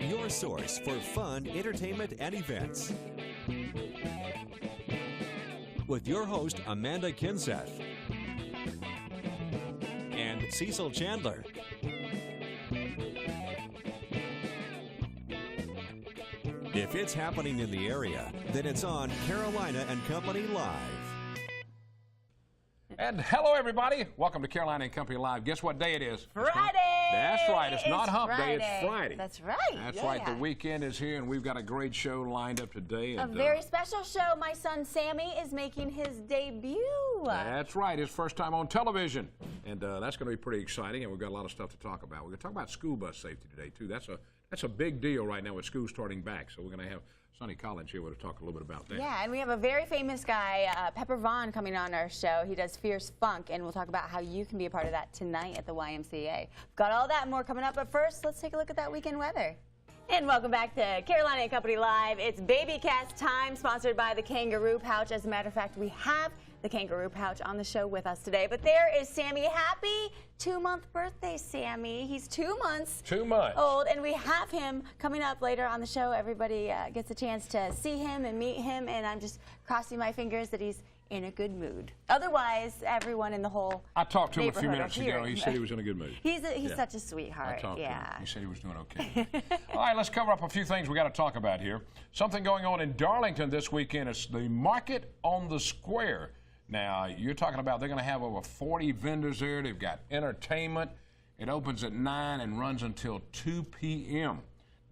your source for fun, entertainment, and events. With your host, Amanda Kinseth and Cecil Chandler. If it's happening in the area, then it's on Carolina and Company Live. And hello, everybody. Welcome to Carolina and Company Live. Guess what day it is? Friday! That's right. It's not hump day. It's Friday. That's right. That's right. The weekend is here, and we've got a great show lined up today. A very special show. My son Sammy is making his debut. That's right. His first time on television. And that's going to be pretty exciting, and we've got a lot of stuff to talk about. We're going to talk about school bus safety today, too. That's a big deal right now with school starting back. So we're going to have Sonny Collins here to talk a little bit about that. Yeah, and we have a very famous guy, Pepper Vaughn, coming on our show. He does Fierce Funk, and we'll talk about how you can be a part of that tonight at the YMCA. We've got all that and more coming up, but first, let's take a look at that weekend weather. And welcome back to Carolina and Company Live. It's Baby Cast time, sponsored by the Kangaroo Pouch. As a matter of fact, we have the Kangaroo Pouch on the show with us today. But there is Sammy. Happy 2-month birthday, Sammy. He's 2 months. 2 months. Old, and we have him coming up later on the show. Everybody gets a chance to see him and meet him, and I'm just crossing my fingers that he's in a good mood. Otherwise, everyone in the whole I talked to him a few minutes ago. He said he was in a good mood. He's such a sweetheart. I talked to him. He said he was doing okay. All right, let's cover up a few things we got to talk about here. Something going on in Darlington this weekend is the Market on the Square. Now, you're talking about they're going to have over 40 vendors there. They've got entertainment. It opens at 9 and runs until 2 p.m.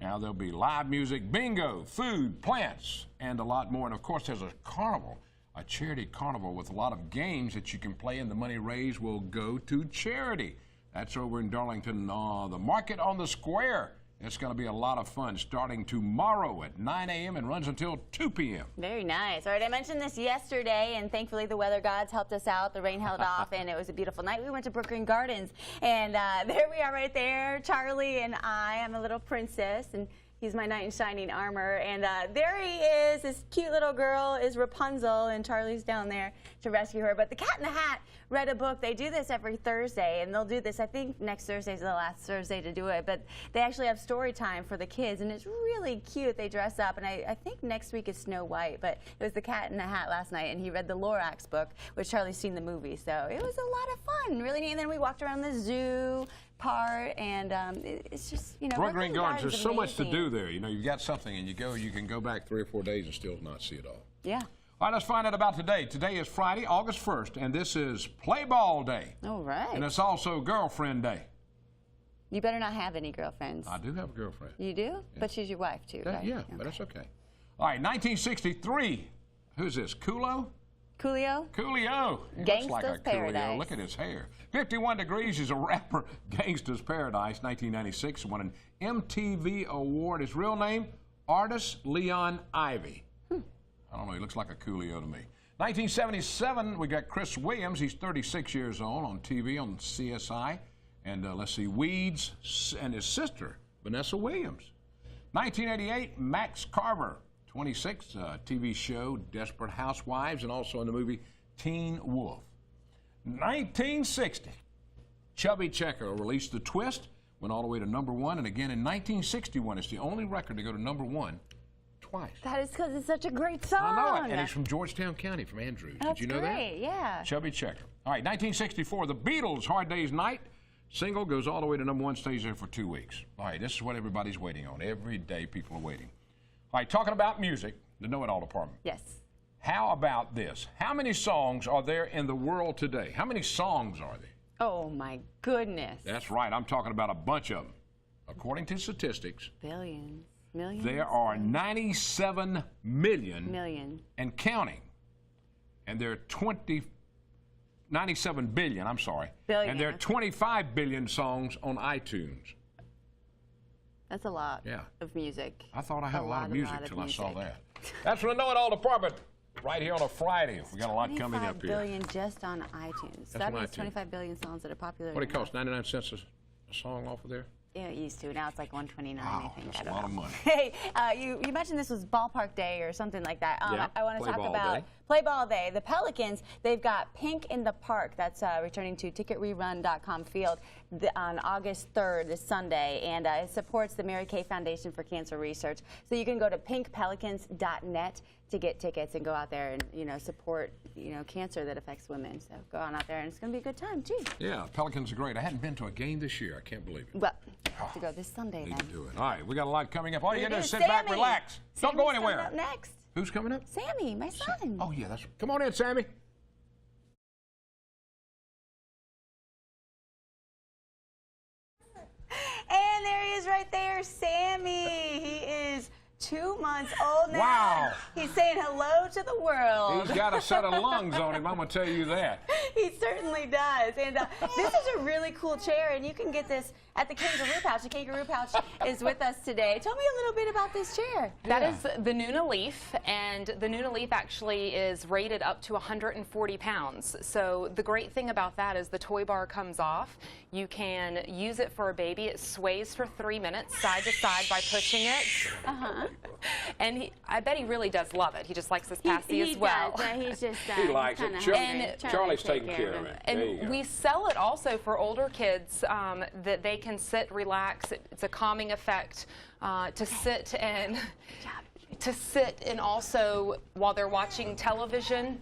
Now, there'll be live music, bingo, food, plants, and a lot more. And, of course, there's a carnival, a charity carnival with a lot of games that you can play, and the money raised will go to charity. That's over in Darlington, the Market on the Square. It's going to be a lot of fun starting tomorrow at 9 a.m. and runs until 2 p.m. Very nice. All right, I mentioned this yesterday, and thankfully the weather gods helped us out. The rain held off, and it was a beautiful night. We went to Brook Green Gardens, and there we are right there, Charlie and I'm a little princess, and he's my knight in shining armor. And there he is. This cute little girl is Rapunzel, and Charlie's down there to rescue her. But the Cat in the Hat read a book. They do this every Thursday, and they'll do this, I think next Thursday is the last Thursday to do it. But they actually have story time for the kids, and it's really cute. They dress up, and I think next week is Snow White. But it was the Cat in the Hat last night, and he read the Lorax book, which Charlie's seen the movie. So it was a lot of fun, really neat. And then we walked around the zoo part, and it's just, you know, Brook Green Gardens, there's so much to do there. You know, you've got something, and you can go back 3 or 4 days and still not see it all. Yeah. All right, let's find out about today. Today is Friday, August 1st, and this is Play Ball Day. All right. And it's also Girlfriend Day. You better not have any girlfriends. I do have a girlfriend. You do? Yeah. But she's your wife, too, right? Yeah, but that's okay. All right, 1963. Who's this? Coolio? Coolio? Coolio. He looks like a Coolio. Look at his hair. 51 Degrees is a rapper. Gangsta's Paradise, 1996. Won an MTV award. His real name, Artist Leon Ivy. I don't know. He looks like a Coolio to me. 1977, we got Chris Williams. He's 36 years old on TV on CSI. And let's see, Weeds and his sister, Vanessa Williams. 1988, Max Carver, 26, TV show Desperate Housewives, and also in the movie Teen Wolf. 1960, Chubby Checker released The Twist, went all the way to #1, and again in 1961, it's the only record to go to #1 twice. That is because it's such a great song. I know it, and it's from Georgetown County, from Andrews. That's Did you know great, that? Yeah. Chubby Checker. All right, 1964, The Beatles, Hard Day's Night. Single goes all the way to #1, stays there for 2 weeks. All right, this is what everybody's waiting on. Every day people are waiting. All right, talking about music, the Know-It-All Department. Yes. How about this? How many songs are there in the world today? How many songs are there? Oh, my goodness. That's right. I'm talking about a bunch of them. According to statistics, billions, millions. There are 97 million and counting. And there are 97 billion, I'm sorry. Billion. And there are 25 billion songs on iTunes. That's a lot of music. I thought I had a lot of music until I saw that. That's from the Know-It-All Department right here on a Friday. We got a lot coming up here. 25 billion just on iTunes. That means 25 billion songs that are popular. What do it cost? 99 cents a song off of there? Yeah, it used to. Now it's like 129, wow, I think. That's a lot of money. Hey, you mentioned this was Ballpark Day or something like that. Yeah, I want to talk about play ball day. The Pelicans, they've got Pink in the Park. That's returning to ticketrerun.com field on August 3rd, this Sunday, and it supports the Mary Kay Foundation for Cancer Research. So you can go to pinkpelicans.net to get tickets and go out there and, you know, support, you know, cancer that affects women. So go on out there, and it's going to be a good time, too. Yeah, Pelicans are great. I hadn't been to a game this year. I can't believe it. Well, you have to go this Sunday, Need then. to do it. All right, we got a lot coming up. All you got to do is sit Sammy. back, relax. Don't go anywhere. Coming up next. Who's coming up? Sammy, my son. Oh, yeah, that's. Come on in, Sammy. And there he is right there, Sammy. He is 2 months old now. Wow. He's saying hello to the world. He's got a set of lungs on him, I'm going to tell you that. He certainly does. And this is a really cool chair, and you can get this at the Kangaroo Pouch. The Kangaroo Pouch is with us today. Tell me a little bit about this chair. That is the Nuna Leaf, and the Nuna Leaf actually is rated up to 140 pounds. So the great thing about that is the toy bar comes off. You can use it for a baby. It sways for 3 minutes side to side by pushing it. And I bet he really does love it. He just likes his passy as well. Does. He's just, He likes it. Charlie's taking care of it. And we sell it also for older kids that they can sit, relax. It's a calming effect to sit and also while they're watching television,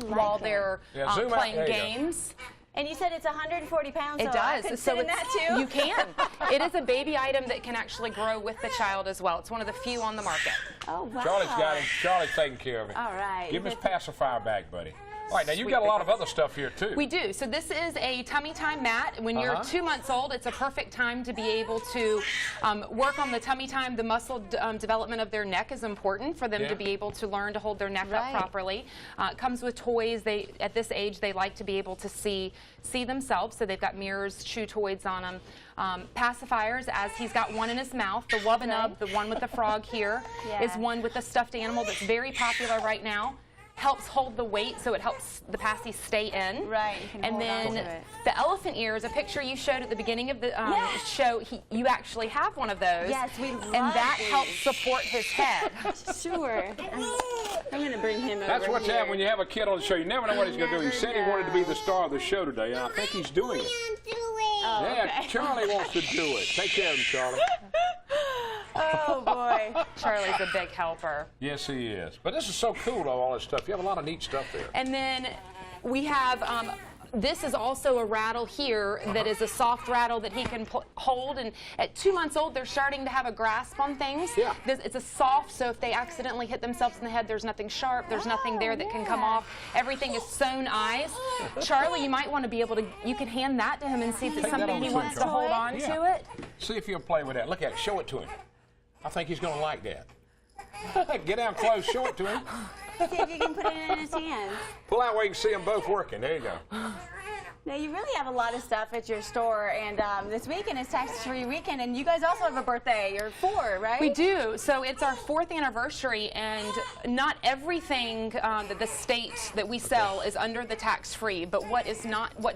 while they're playing games. And you said it's 140 pounds. It so does. I could sit in that too? You can. It is a baby item that can actually grow with the child as well. It's one of the few on the market. Oh, wow. Charlie's got him. Charlie's taking care of it. All right. Give him his pacifier back, buddy. All right, now you've got a lot of other stuff here, too. We do. So this is a tummy time mat. When you're 2 months old, it's a perfect time to be able to work on the tummy time. The muscle development of their neck is important for them to be able to learn to hold their neck up properly. It comes with toys. At this age, they like to be able to see themselves, so they've got mirrors, chew toys on them. Pacifiers, as he's got one in his mouth. The Wubbanub, the one with the frog here, is one with the stuffed animal that's very popular right now. Helps hold the weight, so it helps the passy stay in. Right. And then the elephant ears, a picture you showed at the beginning of the show, you actually have one of those. Yes, we love And that these. helps support his head. Sure. I'm going to bring him over. That's what's here. happening when you have a kid on the show. You never know what he's going to do. He said he wanted to be the star of the show today, and I think he's doing it. Oh, Yeah, okay. Charlie wants to do it. Take care of him, Charlie. Oh, boy. Charlie's a big helper. Yes, he is. But this is so cool, though, all this stuff. You have a lot of neat stuff there. And then we have, this is also a rattle here that is a soft rattle that he can hold. And at 2 months old, they're starting to have a grasp on things. Yeah. It's a soft, so if they accidentally hit themselves in the head, there's nothing sharp, there's nothing there that can come off. Everything is sewn eyes. Charlie, you might want to be able to, you can hand that to him and see if it's Take that something over he to wants him, to hold Charlie. on to it. See if he'll play with that. Look at it. Show it to him. I think he's going to like that. Get down close. Show it to him. See if you can put it in his hands. Pull out where you can see them both working. There you go. Now, you really have a lot of stuff at your store, and this weekend is tax-free weekend, and you guys also have a birthday. You're 4, right? We do. So it's our 4th anniversary, and not everything that the state that we sell is under the tax-free, but what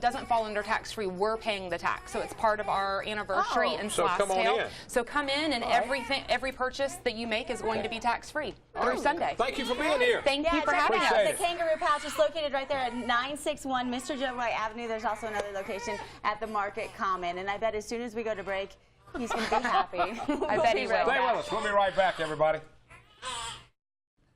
doesn't fall under tax-free, we're paying the tax. So it's part of our anniversary and So come on in. So come in, and every purchase that you make is going to be tax-free through Sunday. Thank you for being here. Thank you for check having it us. out. Appreciate The Kangaroo Pouch is located right there at 961 Mr. Joe Wright Avenue. There's also another location at the Market Common. And I bet as soon as we go to break, he's going to be happy. I bet he will. Stay with us. We'll be right back, everybody.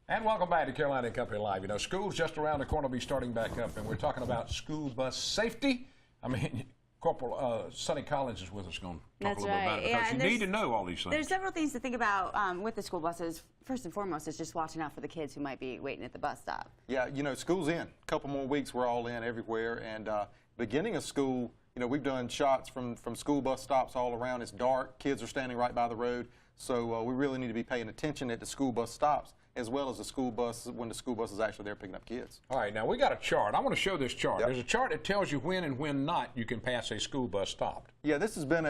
And welcome back to Carolina and Company Live. You know, school's just around the corner, will be starting back up, and we're talking about school bus safety. I mean, Corporal Sonny Collins is with us, going to talk a little bit about it, because you need to know all these things. There's several things to think about with the school buses. First and foremost is just watching out for the kids who might be waiting at the bus stop. Yeah, you know, school's in. A couple more weeks, we're all in everywhere. And beginning of school, you know, we've done shots from school bus stops all around. It's dark. Kids are standing right by the road. So we really need to be paying attention at the school bus stops, as well as the school bus when the school bus is actually there picking up kids. All right, now we got a chart. I want to show this chart. Yep. There's a chart that tells you when and when not you can pass a school bus stopped. Yeah, this has been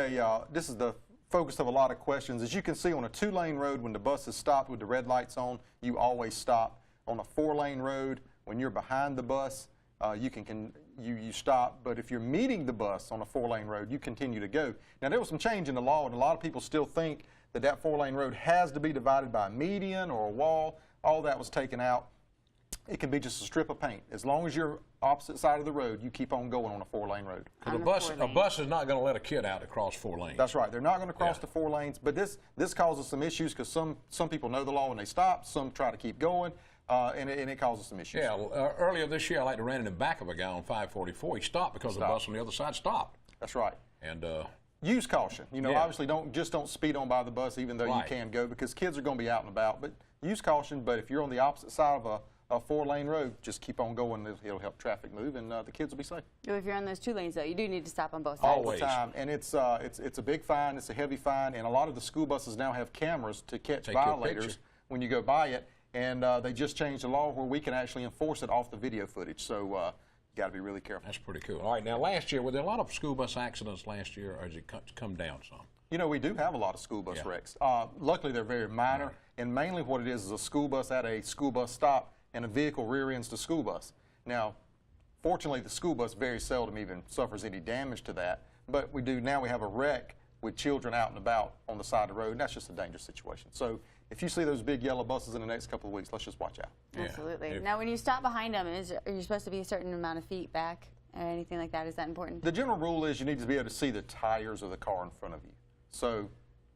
this is the focus of a lot of questions. As you can see, on a 2-lane road, when the bus is stopped with the red lights on, you always stop. On a 4-lane road, when you're behind the bus, you stop. But if you're meeting the bus on a 4-lane road, you continue to go. Now, there was some change in the law, and a lot of people still think that 4-lane road has to be divided by a median or a wall. All that was taken out. It can be just a strip of paint. As long as you're opposite side of the road, you keep on going on a 4-lane road. A bus is not going to let a kid out across 4 lanes. That's right. They're not going to cross the 4 lanes, but this causes some issues because some people know the law and they stop. Some try to keep going, and it causes some issues. Yeah. Earlier this year, I ran in the back of a guy on 544. He stopped because the bus on the other side stopped. That's right. And use caution. You know, obviously don't speed on by the bus, even though you can go, because kids are going to be out and about. But use caution. But if you're on the opposite side of a 4-lane road, just keep on going. It'll help traffic move, and the kids will be safe. If you're on those 2 lanes, though, you do need to stop on both sides. All the time, and it's a big fine. It's a heavy fine, and a lot of the school buses now have cameras to catch violators when you go by it. And they just changed the law where we can actually enforce it off the video footage. So you got to be really careful. That's pretty cool. All right, now last year, were there a lot of school bus accidents last year, or has it come down some? You know, we do have a lot of school bus wrecks. Luckily, they're very minor, and mainly what it is a school bus at a school bus stop and a vehicle rear ends the school bus. Now, fortunately, the school bus very seldom even suffers any damage to that, but we have a wreck with children out and about on the side of the road, and that's just a dangerous situation. So if you see those big yellow buses in the next couple of weeks, let's just watch out. Absolutely. Now, when you stop behind them, are you supposed to be a certain amount of feet back or anything like that? Is that important? The general rule is you need to be able to see the tires of the car in front of you. So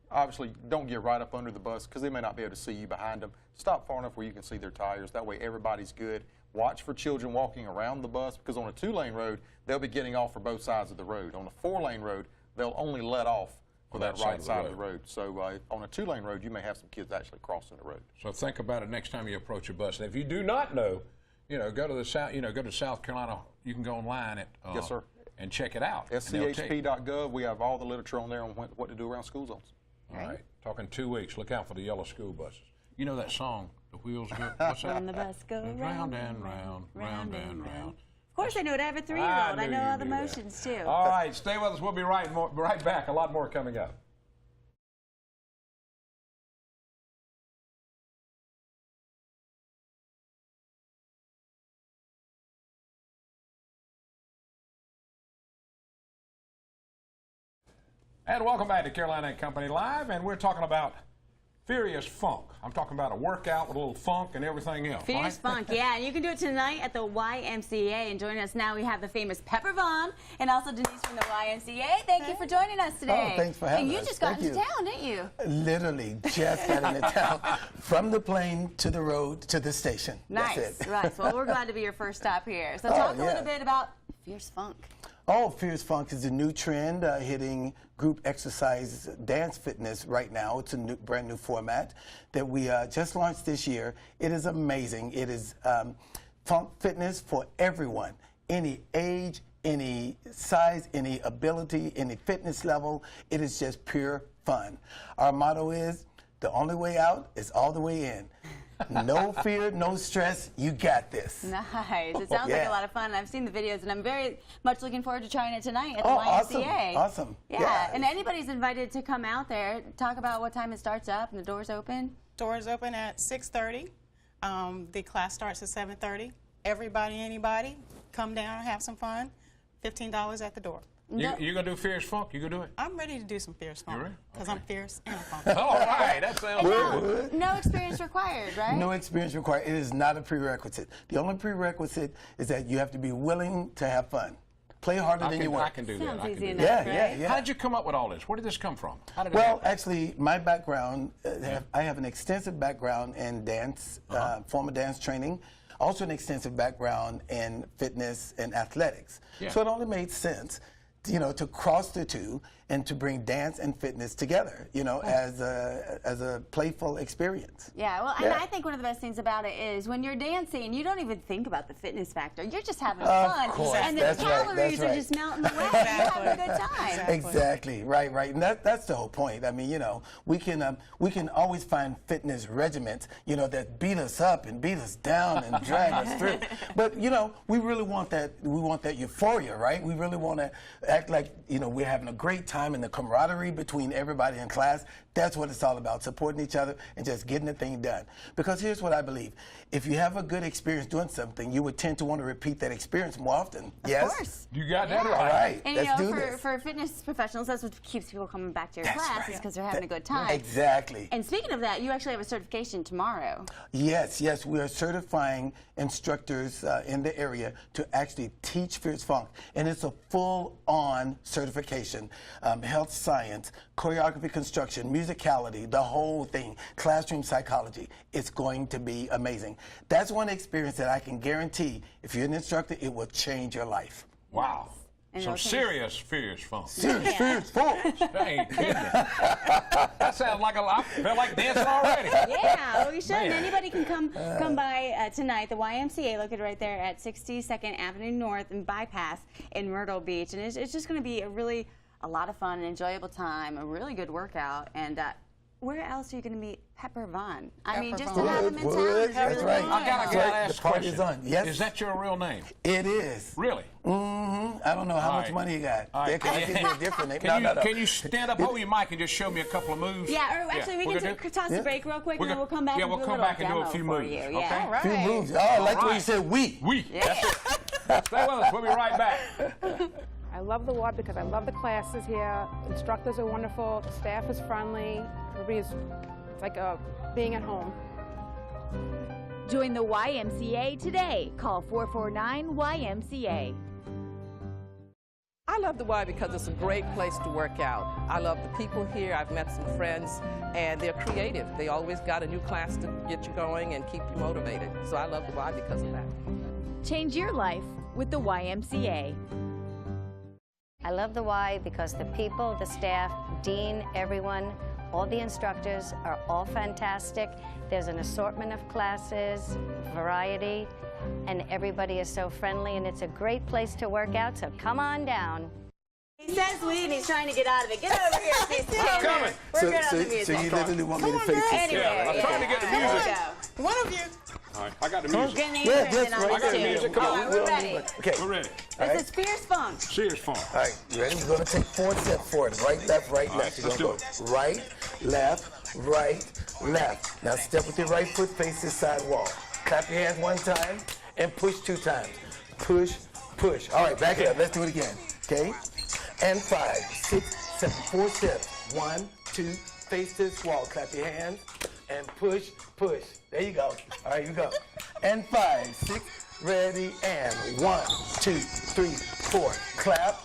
obviously, don't get right up under the bus because they may not be able to see you behind them. Stop far enough where you can see their tires. That way everybody's good. Watch for children walking around the bus because on a 2-lane road, they'll be getting off for both sides of the road. On a 4-lane road, they'll only let off for that right side of the road. So on a 2-lane road, you may have some kids actually crossing the road. So think about it next time you approach a bus. And if you do not know, go to the South. Go to South Carolina. You can go online at yes, sir, and check it out. SCHP.gov. We have all the literature on there on what to do around school zones. All right. Talking 2 weeks. Look out for the yellow school buses. You know that song, The Wheels Go. What's that? When the bus goes round and round, round and round. Of course I know it. I have a 3-year-old. I know all the motions, too. All right. Stay with us. We'll be right back. A lot more coming up. And welcome back to Carolina and Company Live, and we're talking about Furious Funk. I'm talking about a workout with a little funk and everything else. Fierce Funk, yeah. And you can do it tonight at the YMCA. And joining us now, we have the famous Pepper Vaughn and also Denise from the YMCA. Thank you for joining us today. Oh, thanks for having us. And you just got into town, didn't you? Literally just got into town. From the plane to the road to the station. Nice. That's it. Right. Well, we're glad to be your first stop here. So talk a little bit about Fierce Funk. Oh, Fierce Funk is a new trend hitting group exercise dance fitness right now. It's a brand new format that we just launched this year. It is amazing. It is funk fitness for everyone, any age, any size, any ability, any fitness level. It is just pure fun. Our motto is, the only way out is all the way in. No fear, no stress, you got this. Nice. It sounds like a lot of fun. I've seen the videos, and I'm very much looking forward to trying it tonight at the YMCA. Awesome. Yeah, and anybody's invited to come out there. Talk about what time it starts up and the doors open. Doors open at 6:30. The class starts at 7:30. Everybody, anybody, come down, have some fun. $15 at the door. You gonna do Fierce Funk? You gonna do it? I'm ready to do some Fierce Funk. Because I'm fierce and I'm funky. All right, that sounds good. No experience required, right? No experience required. It is not a prerequisite. The only prerequisite is that you have to be willing to have fun. Play harder than you want. I can do that. Sounds I can easy do enough, that. Yeah. How did you come up with all this? Where did this come from? How did it Well, happen? actually, my background, I have an extensive background in dance, former dance training, also an extensive background in fitness and athletics. Yeah. So it only made sense, to cross the two and to bring dance and fitness together, as a playful experience. Yeah, well, and I think one of the best things about it is when you're dancing, you don't even think about the fitness factor. You're just having fun. Of course. And the That's right. calories are just melting away. You're having a good time. Exactly. Right. And that's the whole point. I mean, we can always find fitness regiments, that beat us up and beat us down and drag us through. But, we really want that. We want that euphoria, right? We really want to act like, we're having a great time. time and the camaraderie between everybody in class. That's what it's all about, supporting each other and just getting the thing done. Because here's what I believe. If you have a good experience doing something, you would tend to want to repeat that experience more often. Yes? Of course. You got that All right. right, And let's you do know, this. for fitness professionals, that's what keeps people coming back to your That's class, right. is because they're having a good time. Exactly. And speaking of that, you actually have a certification tomorrow. Yes, we are certifying instructors in the area to actually teach Fierce Funk. And it's a full-on certification. Health science, choreography construction, musicality, the whole thing, classroom psychology. It's going to be amazing. That's one experience that I can guarantee, if you're an instructor, it will change your life. Wow. And Some those things- serious Fierce Funk. Serious Fierce Funk. I ain't kidding. That sounds like I feel like dancing already. Yeah, well, you should. Man. Anybody can come by tonight. The YMCA located right there at 62nd Avenue North and Bypass in Myrtle Beach. And it's just going to be a lot of fun, an enjoyable time, a really good workout. And where else are you going to meet Pepper Vaughn? I mean, just to have him in town. is That's really right. fun. I got to ask The a party's question. on. Yes. Is that your real name? It is. Really? I don't know how All much right. money you got. All right. That could be a different name. Can you stand up over your mic and just show me a couple of moves? Yeah, or actually, we we're can gonna toss a break real quick, and then we'll come back Yeah, and we'll do a come little back and do a demo few for moves. you. Okay? Yeah. All right. Few moves. Oh, I like the way right. you said we. Yeah. Stay with us. We'll be right back. I love the Y because I love the classes here. Instructors are wonderful. Staff is friendly. It's like being at home. Join the YMCA today. Call 449-YMCA. I love the Y because it's a great place to work out. I love the people here. I've met some friends, and they're creative. They always got a new class to get you going and keep you motivated. So I love the Y because of that. Change your life with the YMCA. I love the Y because the people, the staff, dean, everyone, all the instructors are all fantastic. There's an assortment of classes, variety, and everybody is so friendly, and it's a great place to work out, so come on down. He says leave, and he's trying to get out of it. Get over here, Cecil Chandler. coming. We're good on the So music. you literally want me to face this? Anyway, Yeah, I'm trying to get the there music. we go. One of you. All right, I got the music. Get an Yeah, answer that's on right. I got this the too. music. Come All on. right, we're ready. Okay. We're ready. This is Fierce Funk. Serious Funk. All right, you ready? We're going to take 4 steps forward. Right, left, right, left. You're let's going to go right, left, right, left. Now step with your right foot, face this side wall. Clap your hands 1 time and push 2 times. Push, push. All right, back it up. Let's do it again. Okay? And 5, 6, 7, 4 steps. 1, 2, face this wall. Clap your hands and push, push. There you go. All right, you go. And 5, 6, ready, and 1, 2, 3, 4. Clap,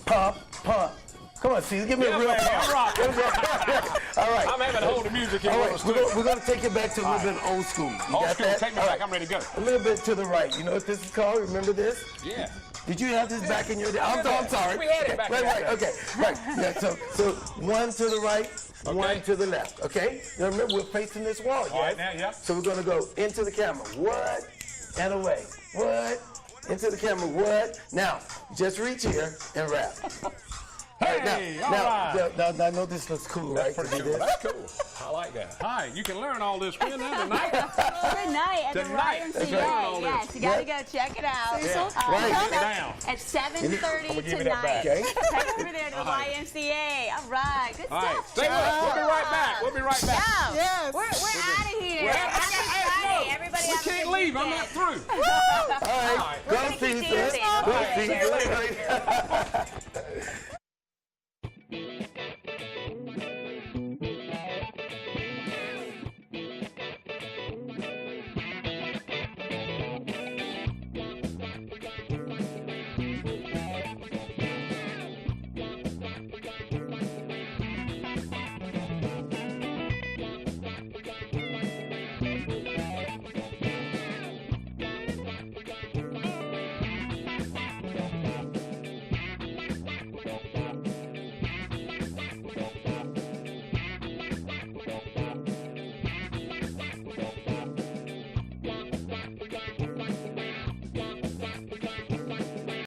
pump, pump. Come on, Cecil, give me a real man, pump. I'm rocking. All right. I'm having to hold the music here. All on right, the studio. we're going to take it back to a little bit old school. You Old got school. that? Take me All back. right. I'm ready to go. A little bit to the right. You know what this is called? Remember this? Yeah. Did you have this back in your day? I'm sorry. We had it back right, in right, the day. okay. Right. Yeah, so 1 to the right, 1 to the left, okay? Now remember, we're facing this wall, yes? All right, now, yeah. So we're going to go into the camera. What? And away. What? Into the camera. What? Now, just reach here and wrap. Hey, all now, right. now, I know this looks cool, right? Pretty to do cool. this? That's cool. I like that. Hi, you can learn all this when now tonight. Good night at Tonight. the That's YMCA. right. Yes, you got to go check it out. Yeah. Right. Coming Get up down. at 7:30 give you that tonight. back. Okay. Head over there to the All right. YMCA. All right, good All right, stuff. stay with us. We'll be right back. We'll be right back. Go. Yes. We're out of here. Happy Hey, Friday. no, Everybody we have a can't good leave. I'm not weekend. through. All right. We're Go gonna keep Cecil. dancing. Go Okay. Cecil.